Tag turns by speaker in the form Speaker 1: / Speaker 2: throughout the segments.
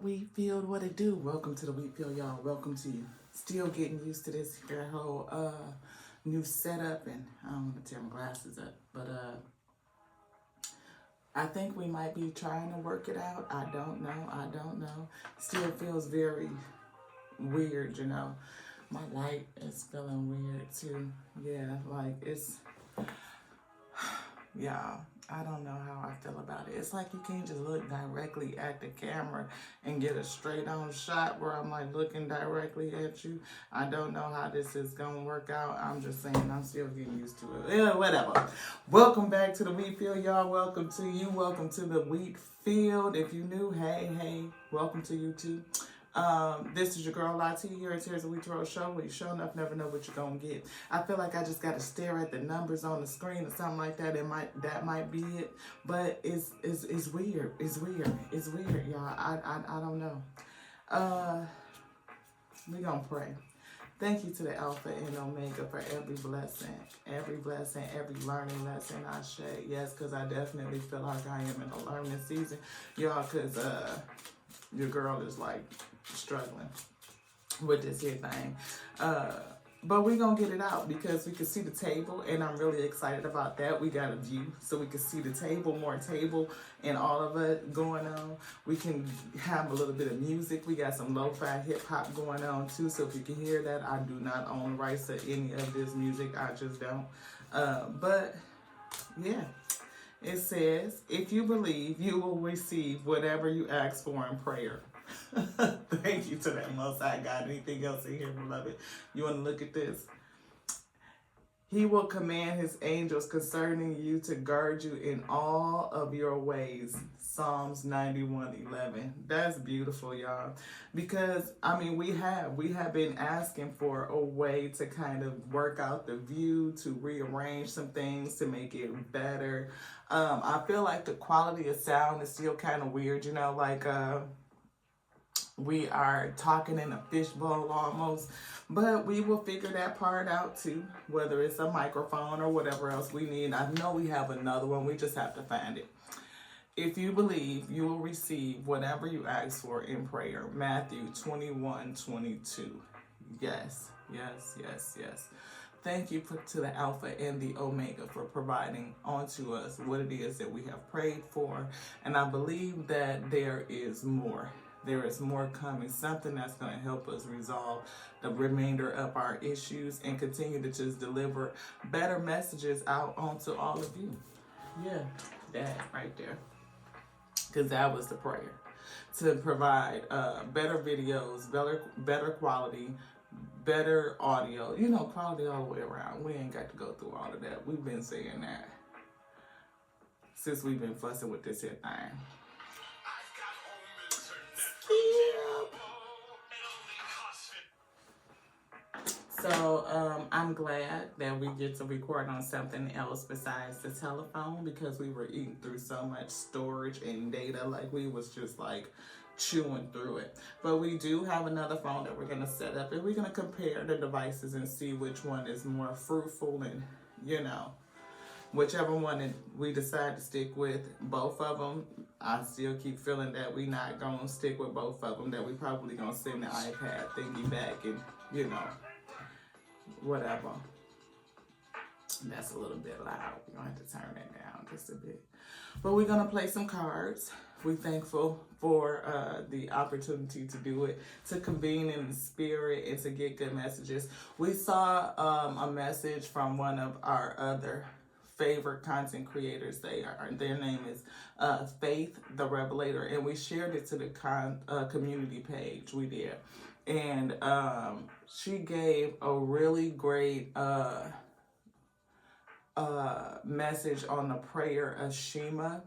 Speaker 1: up, wheat field? What it do? Welcome to the wheat field, y'all. Welcome to you. Still getting used to this whole new setup, and I don't want to tear my glasses up, but I think we might be trying to work it out. I don't know. I don't know. Still feels very weird, you know. My light is feeling weird too. Yeah, like it's yeah, I don't know how I feel about it. It's like you can't just look directly at the camera and get a straight on shot where I'm like looking directly at you. I don't know how this is going to work out. I'm just saying I'm still getting used to it. Yeah, whatever. Welcome back to the wheat field, y'all. Welcome to you. Welcome to the wheat field. If you new, hey, welcome to you too. This is your girl Lati here. Here's a Wheat Roll Show where you show enough never know what you're gonna get. I feel like I just gotta stare at the numbers on the screen or something like that. That might be it, but it's weird. It's weird, y'all. I don't know. We gonna pray. Thank you to the Alpha and Omega for every blessing, every learning lesson I share. Yes, because I definitely feel like I am in a learning season, y'all. Because your girl is like struggling with this here thing. But we're going to get it out because we can see the table, and I'm really excited about that. We got a view, so we can see the table, more table, and all of it going on. We can have a little bit of music. We got some lo-fi hip-hop going on, too, so if you can hear that, I do not own rights to any of this music. I just don't. But, yeah. It says, if you believe, you will receive whatever you ask for in prayer. Thank you to that Most High God. Anything else in here, beloved? You want to look at this? He will command his angels concerning you to guard you in all of your ways. Psalms 91:11. That's beautiful, y'all. Because I mean, we have been asking for a way to kind of work out the view, to rearrange some things, to make it better. I feel like the quality of sound is still kind of weird, you know, like we are talking in a fishbowl almost, but we will figure that part out too, whether it's a microphone or whatever else we need. I know we have another one, we just have to find it. If you believe, you will receive whatever you ask for in prayer. Matthew 21:22. Yes. Thank you to the Alpha and the Omega for providing onto us what it is that we have prayed for. And I believe that there is more. There is more coming, something that's going to help us resolve the remainder of our issues and continue to just deliver better messages out onto all of you. Yeah, that right there. Because that was the prayer. To provide better videos, better quality, better audio. You know, quality all the way around. We ain't got to go through all of that. We've been saying that since we've been fussing with this here thing. So I'm glad that we get to record on something else besides the telephone, because we were eating through so much storage and data, like we was just like chewing through it. But we do have another phone that we're going to set up, and we're going to compare the devices and see which one is more fruitful, and you know, whichever one that we decide to stick with. Both of them, I still keep feeling that we not going to stick with both of them, that we probably going to send the iPad thingy back and, you know, whatever. That's a little bit loud. We're going to have to turn that down just a bit. But we're going to play some cards. We're thankful for the opportunity to do it, to convene in the spirit and to get good messages. We saw a message from one of our other favorite content creators. Their name is Faith the Revelator, and we shared it to the community page. We did. And she gave a really great message on the prayer of Shema.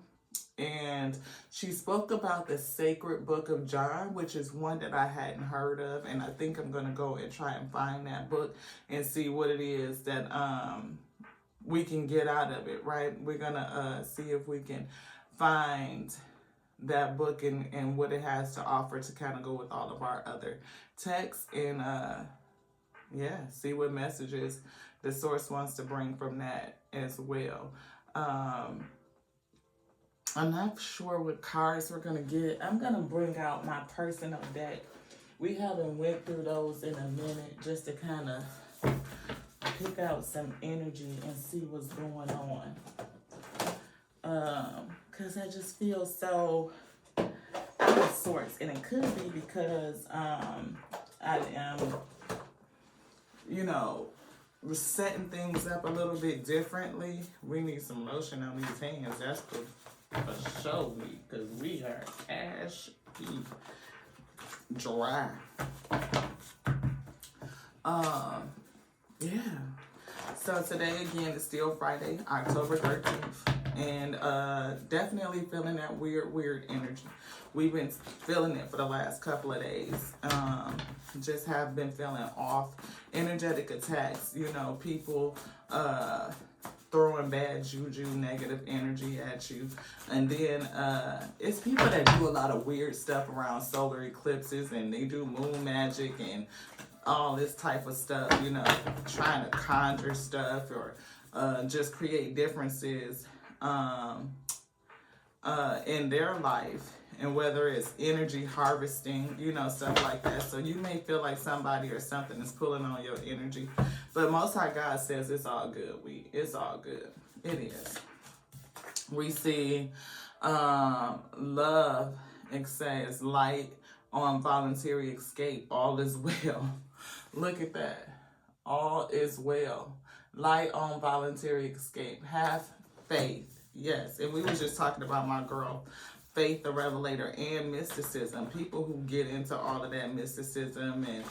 Speaker 1: And she spoke about the sacred book of John, which is one that I hadn't heard of. And I think I'm going to go and try and find that book and see what it is that we can get out of it, right? We're going to see if we can find that book and what it has to offer to kind of go with all of our other texts, and see what messages the source wants to bring from that as well. I'm not sure what cards we're going to get. I'm going to bring out my personal deck. We haven't went through those in a minute just to kind of pick out some energy and see what's going on. Because I just feel so out of sorts. And it could be because I am, setting things up a little bit differently. We need some lotion on these hands. That's for sure, because we are ash dry. Yeah. So today again is still Friday, October 13th. And definitely feeling that weird energy. We've been feeling it for the last couple of days. Just have been feeling off. Energetic attacks, people throwing bad juju, negative energy at you. And then it's people that do a lot of weird stuff around solar eclipses, and they do moon magic and all this type of stuff, trying to conjure stuff or just create differences in their life, and whether it's energy harvesting, stuff like that. So you may feel like somebody or something is pulling on your energy, but Most High God says it's all good. It's all good. It is. We see love, it says light on voluntary escape. All is well. Look at that. All is well. Light on voluntary escape. Have faith. Yes. And we were just talking about my girl, Faith the Revelator, and mysticism. People who get into all of that mysticism and,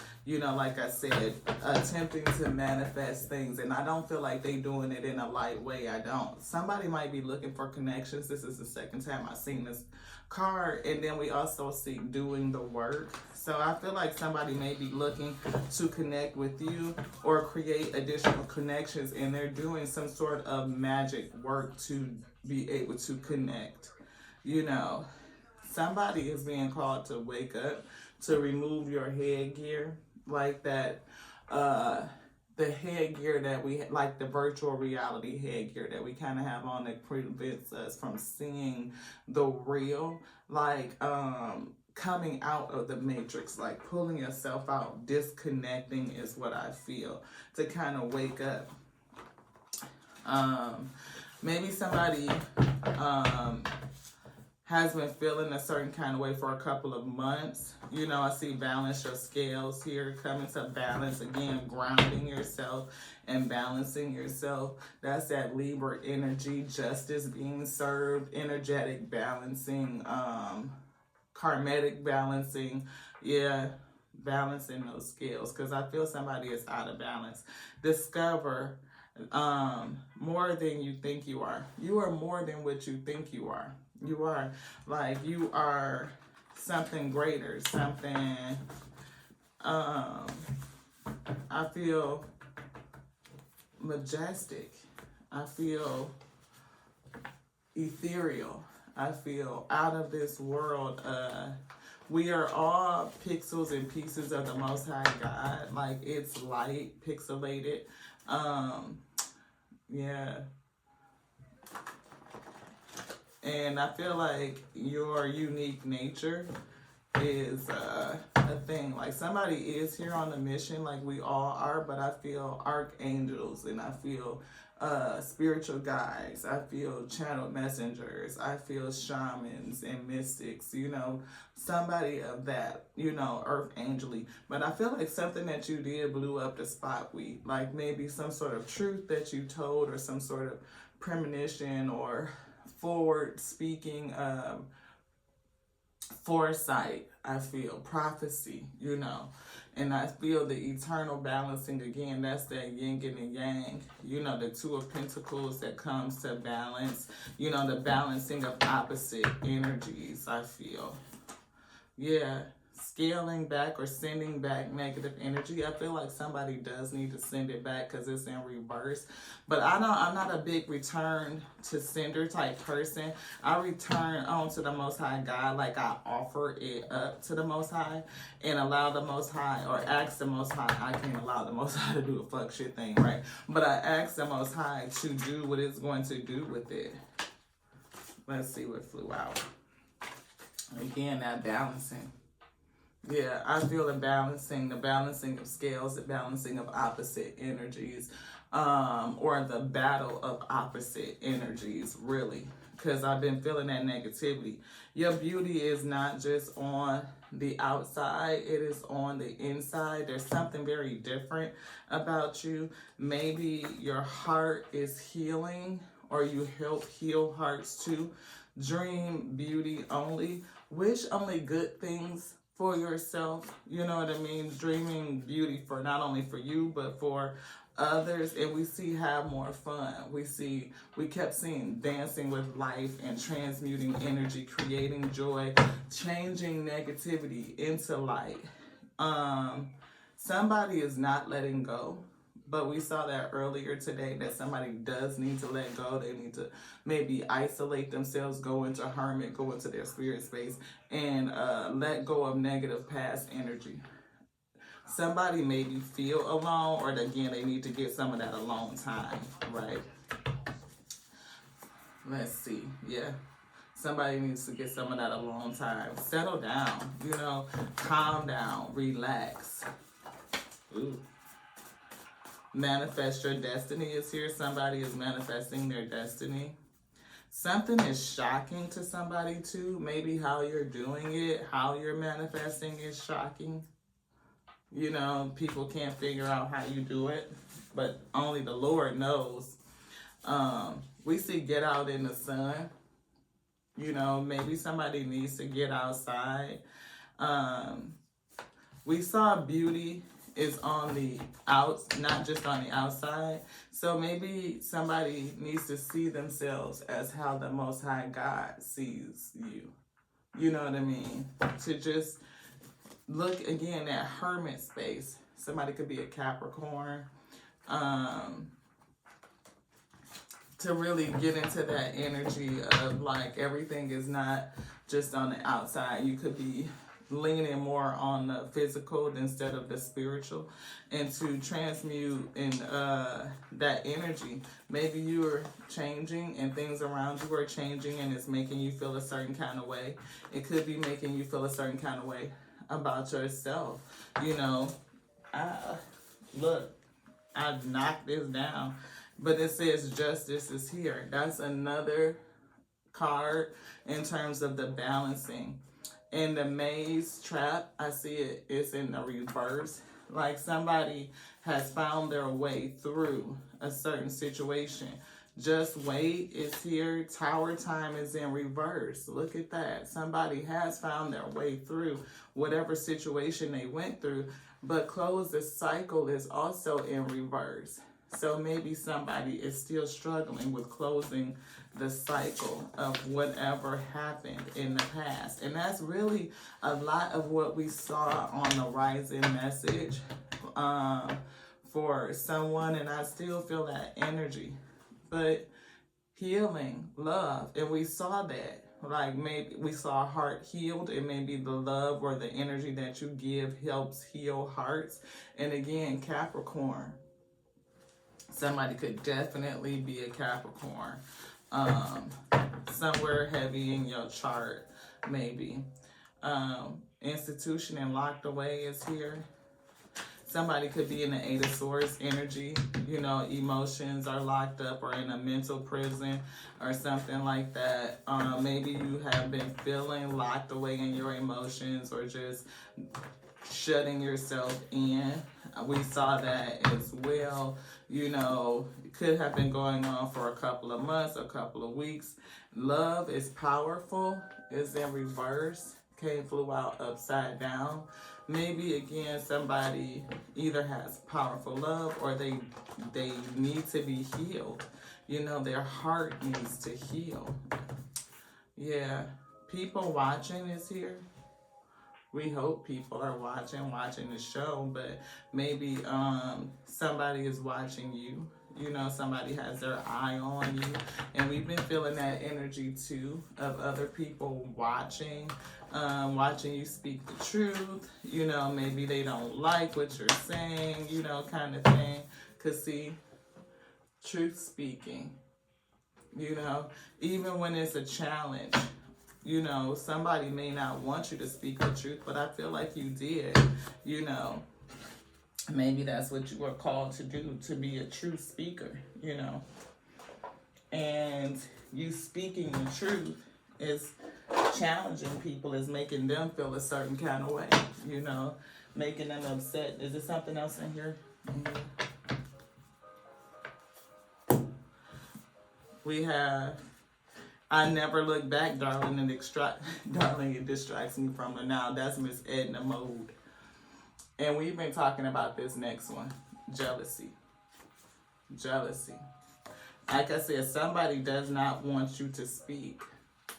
Speaker 1: like I said, attempting to manifest things. And I don't feel like they doing it in a light way. I don't. Somebody might be looking for connections. This is the second time I've seen this card. And then we also see doing the work. So I feel like somebody may be looking to connect with you or create additional connections, and they're doing some sort of magic work to be able to connect. Somebody is being called to wake up, to remove your headgear, like that, the headgear that we, like the virtual reality headgear that we kind of have on that prevents us from seeing the real, like, coming out of the matrix, like pulling yourself out, disconnecting is what I feel, to kind of wake up. Maybe somebody, has been feeling a certain kind of way for a couple of months. I see balance your scales here, coming to balance again, grounding yourself and balancing yourself. That's that Libra energy, justice being served, energetic balancing, karmatic balancing. Yeah, balancing those scales, because I feel somebody is out of balance. Discover more than you think you are. You are more than what you think you are. You are, like, you are something greater, something, I feel majestic. I feel ethereal. I feel out of this world. We are all pixels and pieces of the Most High God. Like, it's light, pixelated. Yeah. And I feel like your unique nature is a thing. Like, somebody is here on a mission, like we all are, but I feel archangels, and I feel spiritual guides. I feel channel messengers. I feel shamans and mystics, somebody of that, earth angel-y. But I feel like something that you did blew up the spot. Like maybe some sort of truth that you told, or some sort of premonition, or forward speaking, foresight. I feel prophecy, and I feel the eternal balancing again. That's that yin and yang, the Two of Pentacles that comes to balance, the balancing of opposite energies. I feel, yeah, scaling back or sending back negative energy. I feel like somebody does need to send it back because it's in reverse. But I'm not a big return to sender type person. I return on to the Most High God, like I offer it up to the Most High and allow the Most High, or ask the Most High. I can't allow the Most High to do a fuck shit thing, right? But I ask the Most High to do what it's going to do with it. Let's see what flew out. Again, that balancing. Yeah, I feel the balancing of scales, the balancing of opposite energies, or the battle of opposite energies, really. Because I've been feeling that negativity. Your beauty is not just on the outside, it is on the inside. There's something very different about you. Maybe your heart is healing, or you help heal hearts too. Dream beauty only. Wish only good things for yourself. You know what I mean? Dreaming beauty for not only for you, but for others. And we see have more fun. We kept seeing dancing with life and transmuting energy, creating joy, changing negativity into light. Somebody is not letting go. But we saw that earlier today that somebody does need to let go. They need to maybe isolate themselves, go into hermit, go into their spirit space, and let go of negative past energy. Somebody maybe feel alone, or again, they need to get some of that alone time, right? Let's see. Yeah. Somebody needs to get some of that alone time. Settle down, calm down, relax. Ooh. Manifest your destiny is here. Somebody is manifesting their destiny. Something is shocking to somebody too. Maybe how you're doing it, how you're manifesting is shocking. People can't figure out how you do it, but only the Lord knows. We see get out in the sun. Maybe somebody needs to get outside. We saw beauty is on the not just on the outside. So maybe somebody needs to see themselves as how the Most High God sees you. You know what I mean? To just look again at hermit space. Somebody could be a Capricorn. To really get into that energy of like everything is not just on the outside. You could be leaning more on the physical instead of the spiritual, and to transmute in that energy. Maybe you're changing and things around you are changing and it's making you feel a certain kind of way. It could be making you feel a certain kind of way about yourself. Look, I've knocked this down, but it says justice is here. That's another card in terms of the balancing. In the maze trap, I see it's in the reverse. Like somebody has found their way through a certain situation. Just wait is here. Tower time is in reverse. Look at that. Somebody has found their way through whatever situation they went through. But close the cycle is also in reverse. So maybe somebody is still struggling with closing the cycle of whatever happened in the past. And that's really a lot of what we saw on the rising message for someone. And I still feel that energy. But healing, love, and we saw that. Like maybe we saw a heart healed, and maybe the love or the energy that you give helps heal hearts. And again, Capricorn. Somebody could definitely be a Capricorn. Somewhere heavy in your chart, maybe. Institution and locked away is here. Somebody could be in the Eight of Swords energy. Emotions are locked up or in a mental prison or something like that. Maybe you have been feeling locked away in your emotions or just shutting yourself in. We saw that as well. It could have been going on for a couple of months, a couple of weeks. Love is powerful. It's in reverse. Flew out upside down. Maybe again somebody either has powerful love or they need to be healed. Their heart needs to heal. Yeah. People watching is here. We hope people are watching the show, but maybe somebody is watching you. Somebody has their eye on you. And we've been feeling that energy too of other people watching you speak the truth. Maybe they don't like what you're saying, kind of thing. Because see, truth speaking. you know, even when it's a challenge. You know, somebody may not want you to speak the truth, but I feel like you did, you know. Maybe that's what you were called to do, to be a true speaker, you know. And you speaking the truth is challenging people, is making them feel a certain kind of way, you know, making them upset. Is there something else in here? We have, I never look back, darling, darling, it distracts me from the now. That's Miss Edna Mode. And we've been talking about this next one, jealousy. Jealousy. Like I said, somebody does not want you to speak.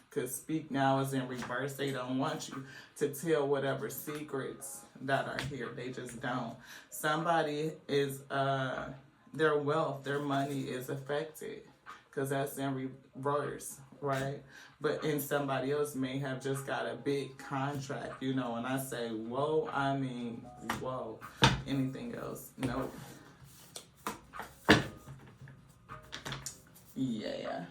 Speaker 1: Because speak now is in reverse. They don't want you to tell whatever secrets that are here. They just don't. Somebody is, their wealth, their money is affected. Because that's in reverse, right? But and somebody else may have just got a big contract, you know. And I say, whoa, I mean, whoa. Anything else? Nope. Yeah.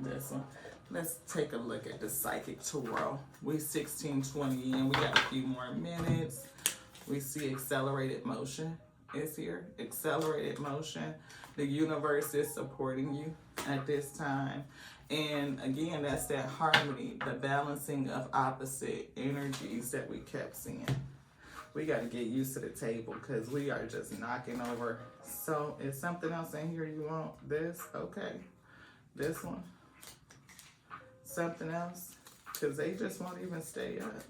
Speaker 1: This one. Let's take a look at the Psychic Tarot. We 16:20 in. We got a few more minutes. We see accelerated motion is here. Accelerated motion. The universe is supporting you at this time. And again, that's that harmony, the balancing of opposite energies that we kept seeing. We got to get used to the table because we are just knocking over. So is something else in here you want? This? Okay. This one? Something else? Because they just won't even stay up.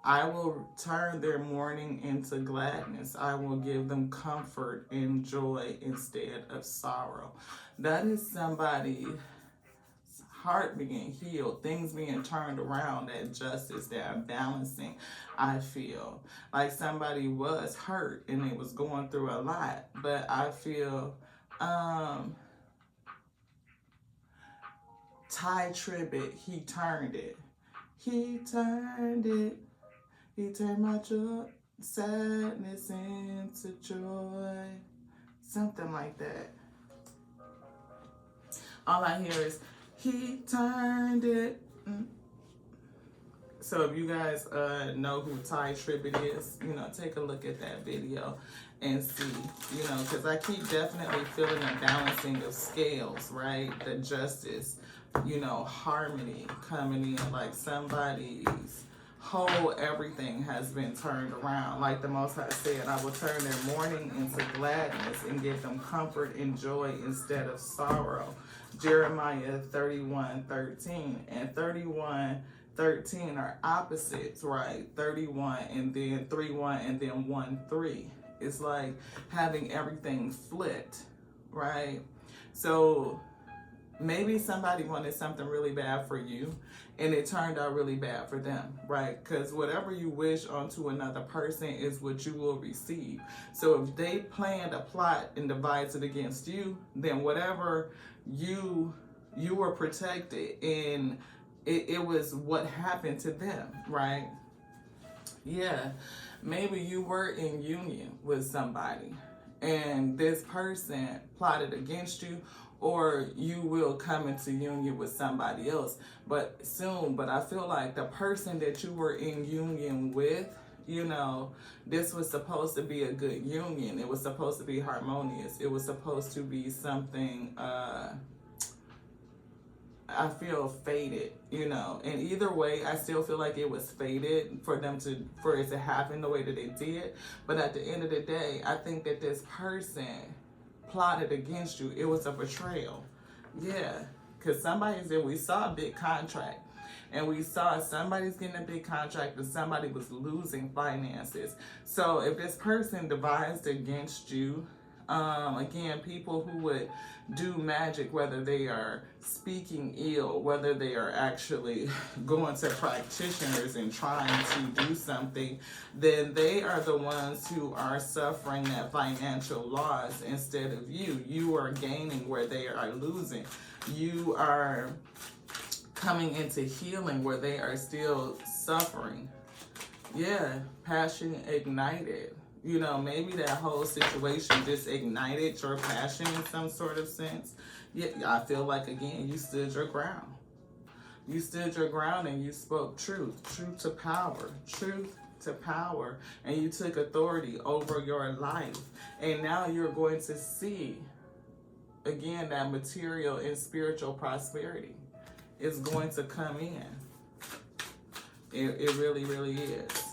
Speaker 1: I will turn their mourning into gladness. I will give them comfort and joy instead of sorrow. That is somebody's heart being healed, things being turned around, that justice, that balancing. I feel like somebody was hurt and they was going through a lot, but I feel Ty Tribbett, he turned it. He turned it. He turned my joy, sadness into joy. Something like that. All I hear is, he turned it. So if you guys know who Ty Tribbett is, you know, take a look at that video and see, you know, because I keep definitely feeling a balancing of scales, right? The justice, you know, harmony coming in, like somebody's whole everything has been turned around. Like the Most High said, I will turn their mourning into gladness and give them comfort and joy instead of sorrow. Jeremiah 31:13 and 31:13 are opposites, right? 31 and then 3:1 and then 1:3. It's like having everything flipped, right? So maybe somebody wanted something really bad for you and it turned out really bad for them, right? Because whatever you wish onto another person is what you will receive. So if they planned a plot and devised it against you, then whatever you were protected and it was what happened to them, right? Yeah, maybe you were in union with somebody and this person plotted against you, or you will come into union with somebody else, but soon. But I feel like the person that you were in union with, you know, this was supposed to be a good union. It was supposed to be harmonious. It was supposed to be something, I feel fated, you know. And either way, I still feel like it was fated for it to happen the way that it did. But at the end of the day, I think that this person plotted against you. It was a betrayal. Yeah, because somebody said, we saw a big contract and we saw somebody's getting a big contract and somebody was losing finances. So if this person devised against you, again, people who would do magic, whether they are speaking ill, whether they are actually going to practitioners and trying to do something, then they are the ones who are suffering that financial loss instead of you. You are gaining where they are losing. You are coming into healing where they are still suffering. Yeah, passion ignited. You know, maybe that whole situation just ignited your passion in some sort of sense. Yeah, I feel like, again, you stood your ground. You stood your ground and you spoke truth. Truth to power. Truth to power. And you took authority over your life. And now you're going to see, again, that material and spiritual prosperity is going to come in. It really, really is.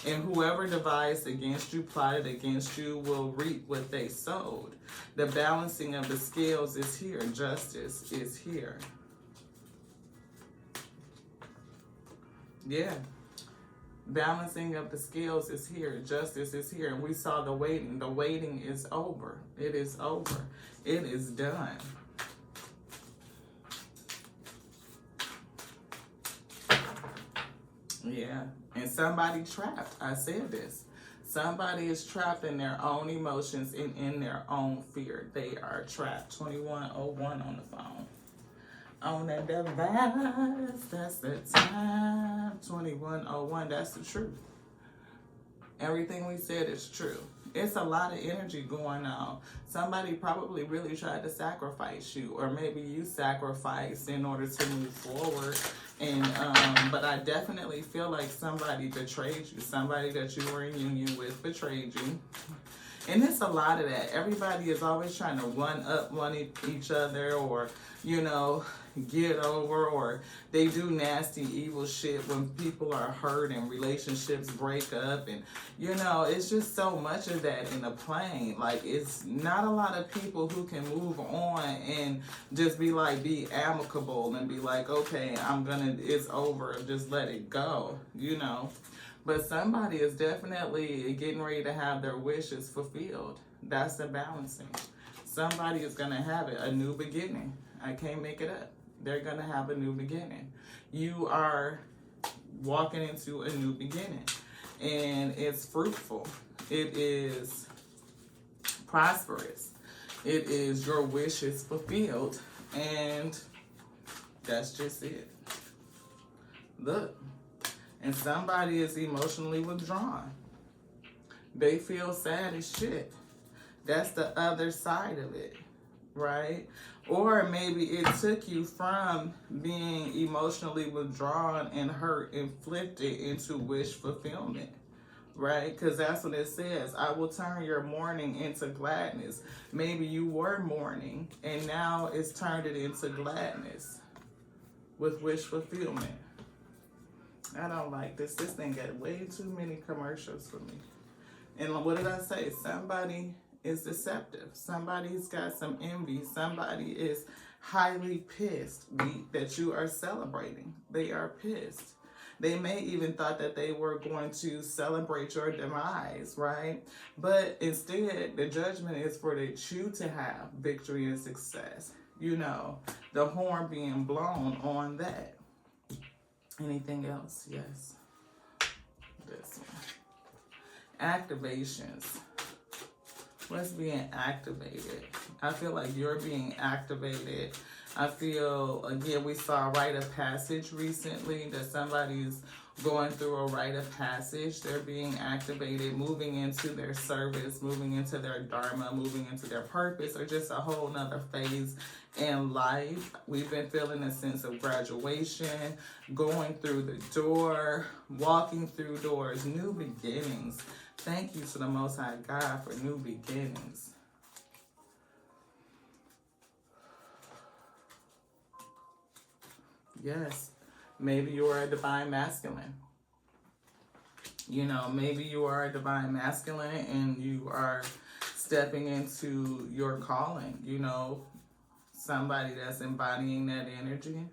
Speaker 1: And whoever devised against you, plotted against you, will reap what they sowed. The balancing of the scales is here. Justice is here. Yeah. Balancing of the scales is here. Justice is here. And we saw the waiting. The waiting is over. It is over. It is done. Yeah. And somebody trapped. I said this. Somebody is trapped in their own emotions and in their own fear. They are trapped. 2101 on the phone. On that device, that's the time. 2101, that's the truth. Everything we said is true. It's a lot of energy going on. Somebody probably really tried to sacrifice you, or maybe you sacrificed in order to move forward. And but I definitely feel like somebody betrayed you. Somebody that you were in union with betrayed you. And it's a lot of that. Everybody is always trying to one each other, or, you know, get over, or they do nasty, evil shit when people are hurt and relationships break up. And, you know, it's just so much of that in the plane. Like, it's not a lot of people who can move on and just be amicable and be like, okay, it's over, just let it go, you know. But somebody is definitely getting ready to have their wishes fulfilled. That's the balancing. Somebody is going to have it, a new beginning. I can't make it up. They're going to have a new beginning. You are walking into a new beginning. And it's fruitful. It is prosperous. It is your wishes fulfilled. And that's just it. Look. And somebody is emotionally withdrawn. They feel sad as shit. That's the other side of it, right? Or maybe it took you from being emotionally withdrawn and hurt, inflicted, into wish fulfillment, right? Because that's what it says. I will turn your mourning into gladness. Maybe you were mourning, and now it's turned it into gladness with wish fulfillment. I don't like this. This thing got way too many commercials for me. And what did I say? Somebody is deceptive. Somebody's got some envy. Somebody is highly pissed that you are celebrating. They are pissed. They may even thought that they were going to celebrate your demise, right? But instead, the judgment is for you to have victory and success. You know, the horn being blown on that. Anything else? Yes. This one. Activations. What's being activated? I feel like you're being activated. I feel, again, we saw a rite of passage recently, that somebody's going through a rite of passage. They're being activated, moving into their service, moving into their dharma, moving into their purpose, or just a whole nother phase in life. We've been feeling a sense of graduation, going through the door, walking through doors, new beginnings. Thank you to the Most High God for new beginnings. Yes, maybe you are a divine masculine. You know, maybe you are a divine masculine and you are stepping into your calling, you know, somebody that's embodying that energy.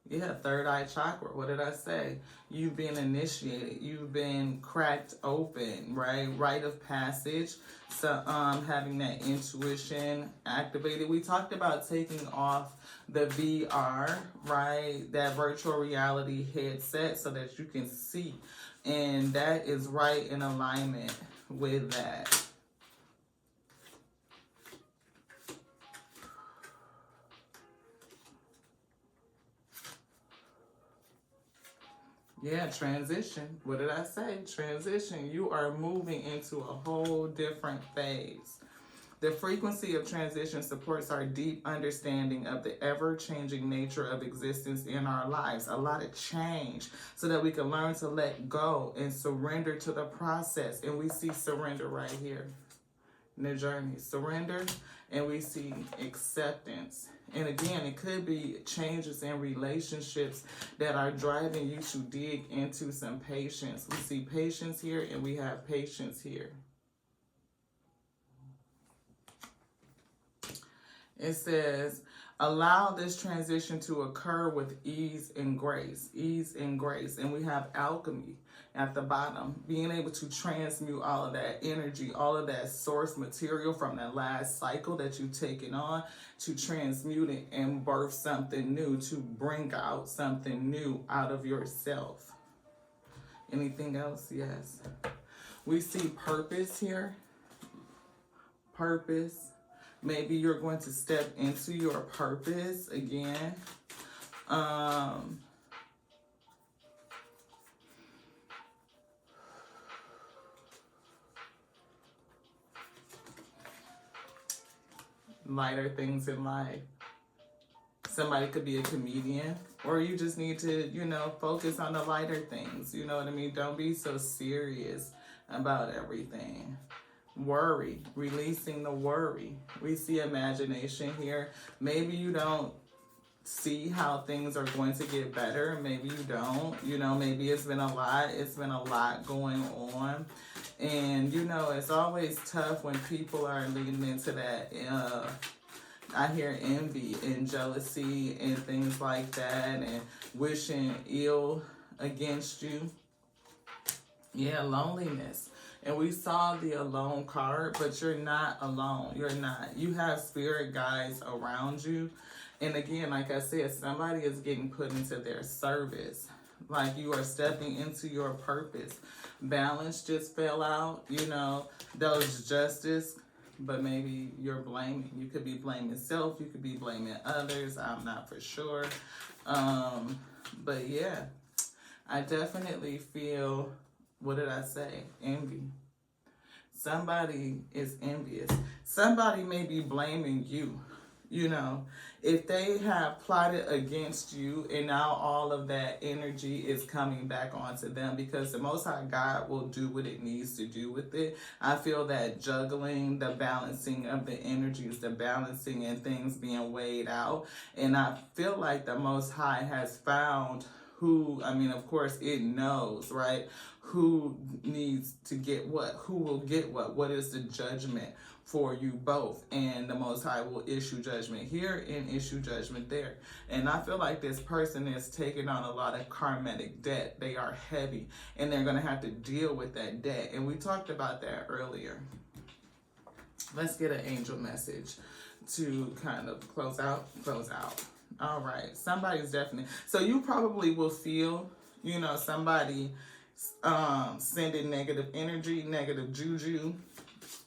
Speaker 1: Yeah, third eye chakra. What did I say? You've been initiated. You've been cracked open, right? Rite of passage. So having that intuition activated. We talked about taking off the VR, right? That virtual reality headset so that you can see. And that is right in alignment with that. Yeah, transition. What did I say? Transition. You are moving into a whole different phase. The frequency of transition supports our deep understanding of the ever-changing nature of existence in our lives. A lot of change so that we can learn to let go and surrender to the process. And we see surrender right here in the journey. Surrender, and we see acceptance. And again, it could be changes in relationships that are driving you to dig into some patience. We see patience here, and we have patience here. It says, allow this transition to occur with ease and grace. Ease and grace. And we have alchemy at the bottom. Being able to transmute all of that energy, all of that source material from that last cycle that you've taken on, to transmute it and birth something new, to bring out something new out of yourself. Anything else? Yes. We see purpose here. Purpose. Maybe you're going to step into your purpose again. Lighter things in life. Somebody could be a comedian, or you just need to, you know, focus on the lighter things. You know what I mean? Don't be so serious about everything. Worry, releasing the worry. We see imagination here. Maybe you don't see how things are going to get better. Maybe you don't. You know, maybe it's been a lot. It's been a lot going on. And, you know, it's always tough when people are leading into that. I hear envy and jealousy and things like that, and wishing ill against you. Yeah, loneliness. And we saw the alone card, but you're not alone. You're not. You have spirit guides around you. And again, like I said, somebody is getting put into their service. Like you are stepping into your purpose. Balance just fell out, you know, that was justice, but maybe you're blaming. You could be blaming self. You could be blaming others. I'm not for sure. But yeah, I definitely feel, what did I say? Envy. Somebody is envious. Somebody may be blaming you. You know, if they have plotted against you and now all of that energy is coming back onto them, because the Most High God will do what it needs to do with it. I feel that juggling, the balancing of the energies, the balancing and things being weighed out. And I feel like the Most High has found who, I mean, of course it knows, right? Who needs to get what, who will get what is the judgment for you both, and the Most High will issue judgment here and issue judgment there. And I feel like this person is taking on a lot of karmatic debt. They are heavy, and they're going to have to deal with that debt. And we talked about that earlier. Let's get an angel message to kind of close out. All right, somebody's definitely, so you probably will feel, you know, somebody sending negative energy, negative juju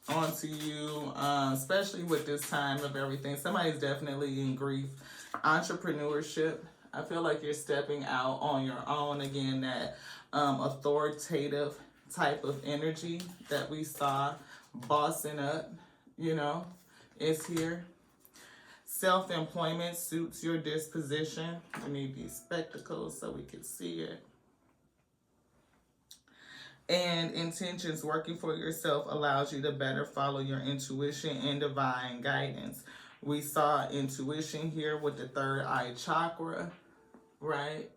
Speaker 1: onto you, especially with this time of everything. Somebody's definitely in grief. Entrepreneurship. I feel like you're stepping out on your own again. That authoritative type of energy that we saw, bossing up, you know, is here. Self-employment suits your disposition. We need these spectacles so we can see it. And intentions, working for yourself allows you to better follow your intuition and divine guidance. We saw intuition here with the third eye chakra, right?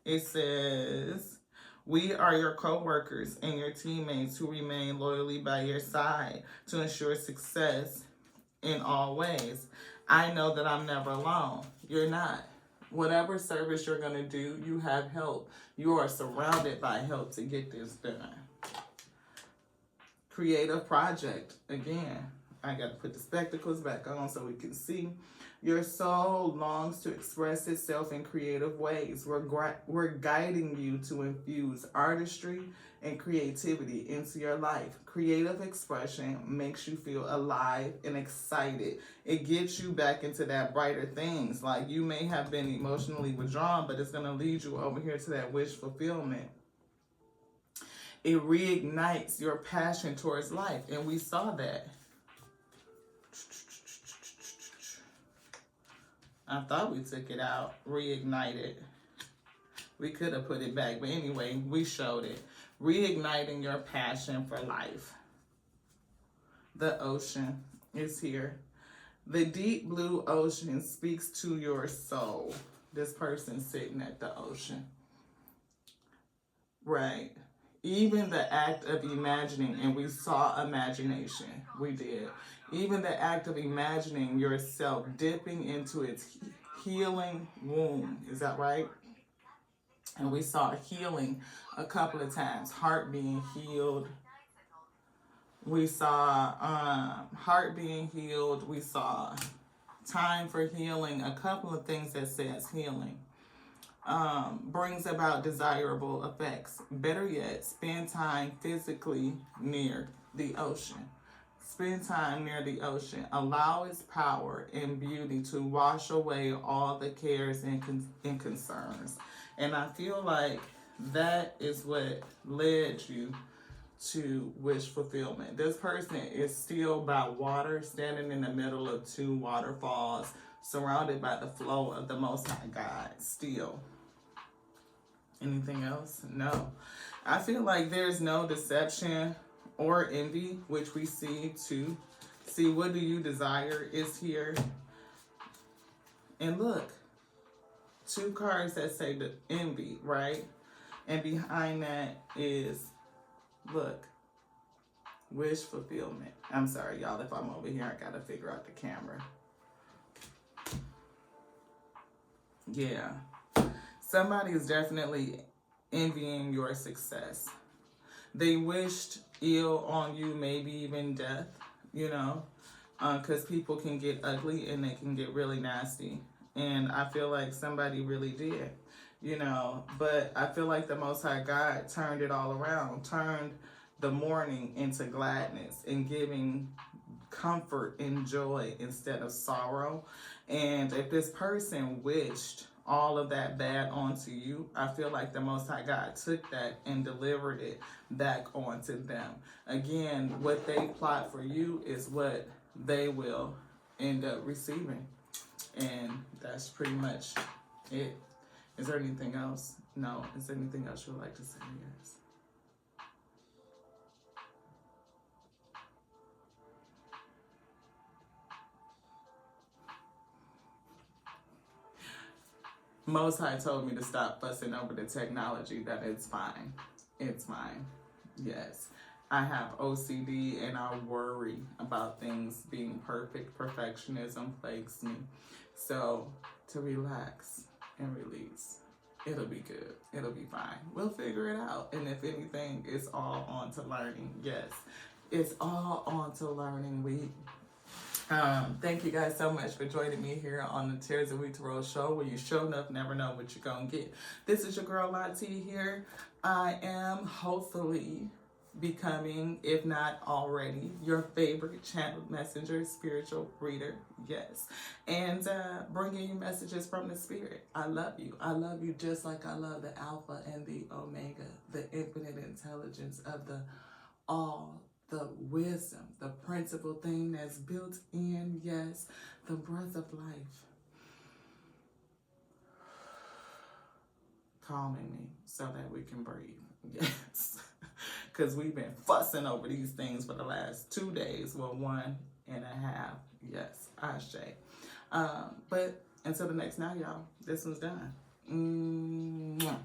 Speaker 1: It says, we are your co-workers and your teammates who remain loyally by your side to ensure success in all ways. I know that I'm never alone. You're not. Whatever service you're going to do, you have help. You are surrounded by help to get this done. Creative project, again. I got to put the spectacles back on so we can see. Your soul longs to express itself in creative ways. We're guiding you to infuse artistry and creativity into your life. Creative expression makes you feel alive and excited. It gets you back into that brighter things. Like, you may have been emotionally withdrawn, but it's going to lead you over here to that wish fulfillment. It reignites your passion towards life. And we saw that. I thought we took it out, reignited. We could have put it back, but anyway, we showed it. Reigniting your passion for life. The ocean is here. The deep blue ocean speaks to your soul. This person sitting at the ocean. Right. Even the act of imagining, and we saw imagination. We did. Even the act of imagining yourself dipping into its healing womb. Is that right? And we saw healing a couple of times. Heart being healed. We saw heart being healed. We saw time for healing. A couple of things that says healing. Brings about desirable effects. Better yet, spend time physically near the ocean. Spend time near the ocean. Allow its power and beauty to wash away all the cares and concerns. And I feel like that is what led you to wish fulfillment. This person is still by water, standing in the middle of two waterfalls, surrounded by the flow of the Most High God, still. Anything else? No. I feel like there's no deception or envy, which we see too. See, what do you desire is here. And look, two cards that say the envy, right? And behind that is, look, wish fulfillment. I'm sorry, y'all, if I'm over here, I gotta figure out the camera. Yeah. Somebody is definitely envying your success. They wished ill on you, maybe even death, you know, because people can get ugly and they can get really nasty. And I feel like somebody really did, you know, but I feel like the Most High God turned it all around, turned the mourning into gladness and giving comfort and joy instead of sorrow. And if this person wished all of that bad onto you, I feel like the Most High God took that and delivered it back onto them. Again, what they plot for you is what they will end up receiving. And that's pretty much it. Is there anything else? No. Is there anything else you would like to say? Yes. Most High told me to stop fussing over the technology, that it's fine. It's fine. Yes. I have OCD and I worry about things being perfect. Perfectionism plagues me. So to relax and release. It'll be good. It'll be fine. We'll figure it out. And if anything, it's all on to learning. Yes. It's all on to learning. Thank you guys so much for joining me here on the Tears of Week Tarot show, where you show enough, never know what you're going to get. This is your girl Lati here. I am hopefully becoming, if not already, your favorite channeled messenger, spiritual reader. Yes. And bringing you messages from the spirit. I love you. I love you just like I love the Alpha and the Omega, the infinite intelligence of the all. The wisdom, the principal thing that's built in, yes, the breath of life. Calming me so that we can breathe, yes. Because we've been fussing over these things for the last 2 days, well, 1.5, yes, Ashe. But until the next now, y'all, this one's done. Mwah.